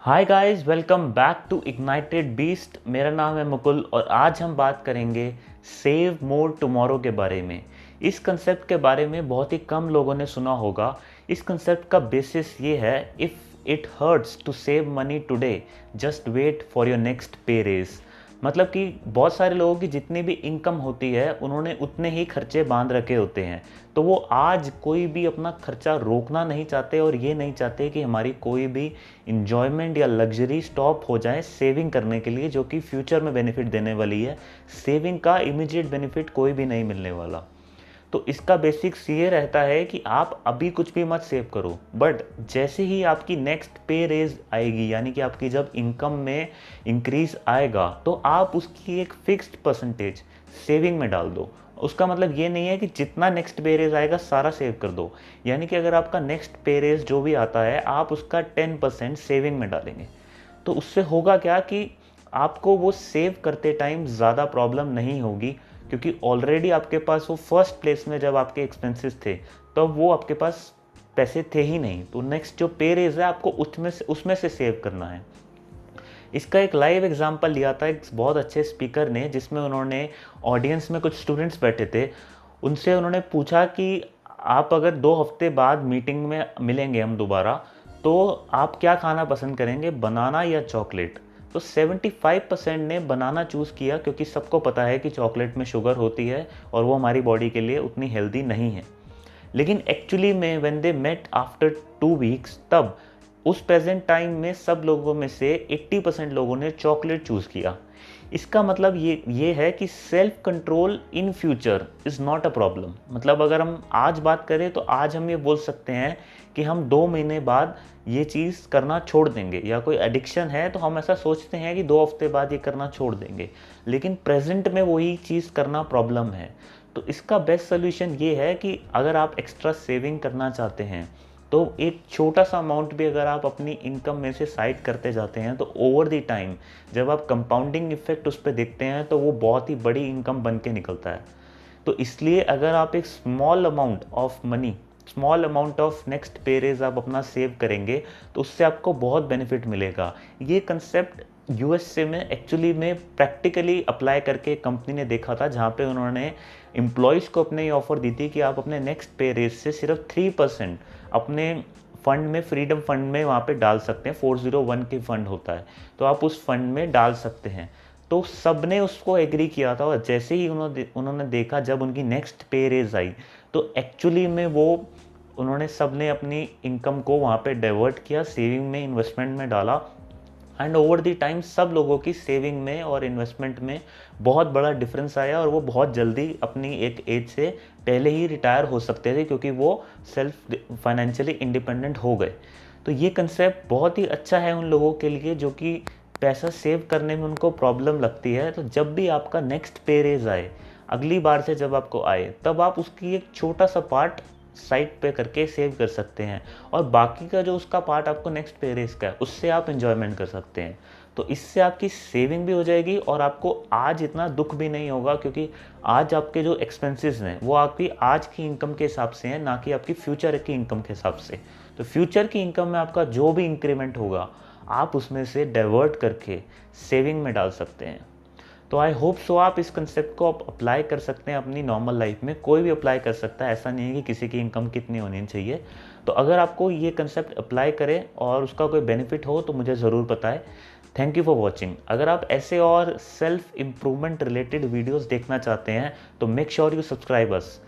Hi guys, welcome back to ignited beast. मेरा नाम है मुकुल और आज हम बात करेंगे सेव मोर टुमारो के बारे में। इस कंसेप्ट के बारे में बहुत ही कम लोगों ने सुना होगा। इस कंसेप्ट का बेसिस ये है, if it hurts to save money today just wait for your next pay raise. मतलब कि बहुत सारे लोगों की जितनी भी इनकम होती है उन्होंने उतने ही खर्चे बांध रखे होते हैं। तो वो आज कोई भी अपना खर्चा रोकना नहीं चाहते और ये नहीं चाहते कि हमारी कोई भी इंजॉयमेंट या लग्जरी स्टॉप हो जाए सेविंग करने के लिए, जो कि फ्यूचर में बेनिफिट देने वाली है। सेविंग का इमीडिएट बेनिफिट कोई भी नहीं मिलने वाला। तो इसका बेसिक्स ये रहता है कि आप अभी कुछ भी मत सेव करो, बट जैसे ही आपकी नेक्स्ट पे रेज आएगी, यानी कि आपकी जब इनकम में इंक्रीज आएगा, तो आप उसकी एक फिक्स्ड परसेंटेज सेविंग में डाल दो। उसका मतलब ये नहीं है कि जितना नेक्स्ट पे रेज आएगा सारा सेव कर दो। यानी कि अगर आपका नेक्स्ट पे रेज जो भी आता है आप उसका 10% सेविंग में डालेंगे, तो उससे होगा क्या कि आपको वो सेव करते टाइम ज़्यादा प्रॉब्लम नहीं होगी, क्योंकि ऑलरेडी आपके पास वो फर्स्ट प्लेस में जब आपके एक्सपेंसेस थे तब वो आपके पास पैसे थे ही नहीं। तो नेक्स्ट जो पे रेज है आपको उसमें से सेव करना है। इसका एक लाइव एग्जांपल लिया था एक बहुत अच्छे स्पीकर ने, जिसमें उन्होंने ऑडियंस में कुछ स्टूडेंट्स बैठे थे। उनसे उन्होंने पूछा कि आप अगर 2 हफ्ते बाद मीटिंग में मिलेंगे हम दोबारा, तो आप क्या खाना पसंद करेंगे, बनाना या चॉकलेट। तो 75% ने बनाना चूज़ किया, क्योंकि सबको पता है कि चॉकलेट में शुगर होती है और वो हमारी बॉडी के लिए उतनी हेल्दी नहीं है। लेकिन एक्चुअली में when they met after 2 weeks, तब उस प्रेजेंट टाइम में सब लोगों में से 80% लोगों ने चॉकलेट चूज़ किया। इसका मतलब ये है कि self control in future is not a problem. मतलब अगर हम आज बात करें तो आज हम ये बोल सकते हैं कि हम 2 महीने बाद ये चीज़ करना छोड़ देंगे, या कोई एडिक्शन है तो हम ऐसा सोचते हैं कि 2 हफ्ते बाद ये करना छोड़ देंगे, लेकिन प्रेजेंट में वही चीज़ करना प्रॉब्लम है। तो इसका बेस्ट सोल्यूशन ये है कि अगर आप एक्स्ट्रा सेविंग करना चाहते हैं तो एक छोटा सा अमाउंट भी अगर आप अपनी इनकम में से साइड करते जाते हैं, तो ओवर द टाइम जब आप कंपाउंडिंग इफेक्ट उस पर देखते हैं तो वो बहुत ही बड़ी इनकम बन के निकलता है। तो इसलिए अगर आप एक small amount of next pay raise आप अपना सेव करेंगे तो उससे आपको बहुत बेनिफिट मिलेगा। ये कंसेप्ट यूएसए में एक्चुअली में प्रैक्टिकली अप्लाई करके एक कंपनी ने देखा था, जहाँ पे उन्होंने एम्प्लॉयज़ को अपने ये ऑफ़र दी थी कि आप अपने नेक्स्ट पे रेज से सिर्फ 3% अपने फंड में, फ्रीडम फंड में वहाँ पे डाल सकते हैं। 401 के फंड होता है, तो आप उस फंड में डाल सकते हैं। तो सब ने उसको एग्री किया था, और जैसे ही उन्होंने देखा जब उनकी नेक्स्ट पे रेज आई, तो एक्चुअली में उन्होंने सब ने अपनी इनकम को वहाँ पे डाइवर्ट किया, सेविंग में, इन्वेस्टमेंट में डाला। एंड ओवर द टाइम सब लोगों की सेविंग में और इन्वेस्टमेंट में बहुत बड़ा डिफरेंस आया, और वो बहुत जल्दी अपनी एक एज से पहले ही रिटायर हो सकते थे, क्योंकि वो सेल्फ फाइनेंशियली इंडिपेंडेंट हो गए। तो ये कंसेप्ट बहुत ही अच्छा है उन लोगों के लिए जो कि पैसा सेव करने में उनको प्रॉब्लम लगती है। तो जब भी आपका नेक्स्ट पे रेज आए, अगली बार से जब आपको आए, तब आप उसकी एक छोटा सा पार्ट साइड पे करके सेव कर सकते हैं, और बाकी का जो उसका पार्ट आपको नेक्स्ट पे रेस का है उससे आप एंजॉयमेंट कर सकते हैं। तो इससे आपकी सेविंग भी हो जाएगी और आपको आज इतना दुख भी नहीं होगा, क्योंकि आज आपके जो एक्सपेंसेस हैं वो आपकी आज की इनकम के हिसाब से हैं, ना कि आपकी फ्यूचर की इनकम के हिसाब से। तो फ्यूचर की इनकम में आपका जो भी इंक्रीमेंट होगा आप उसमें से डाइवर्ट करके सेविंग में डाल सकते हैं। तो आई होप सो आप इस कंसेप्ट को आप अप्लाई कर सकते हैं अपनी नॉर्मल लाइफ में। कोई भी अप्लाई कर सकता है, ऐसा नहीं है कि किसी की इनकम कितनी होनी चाहिए। तो अगर आपको ये कंसेप्ट अप्लाई करें और उसका कोई बेनिफिट हो तो मुझे ज़रूर बताएं। Thank you for watching. अगर आप ऐसे और सेल्फ इम्प्रूवमेंट रिलेटेड वीडियोज़ देखना चाहते हैं तो make sure you subscribe us.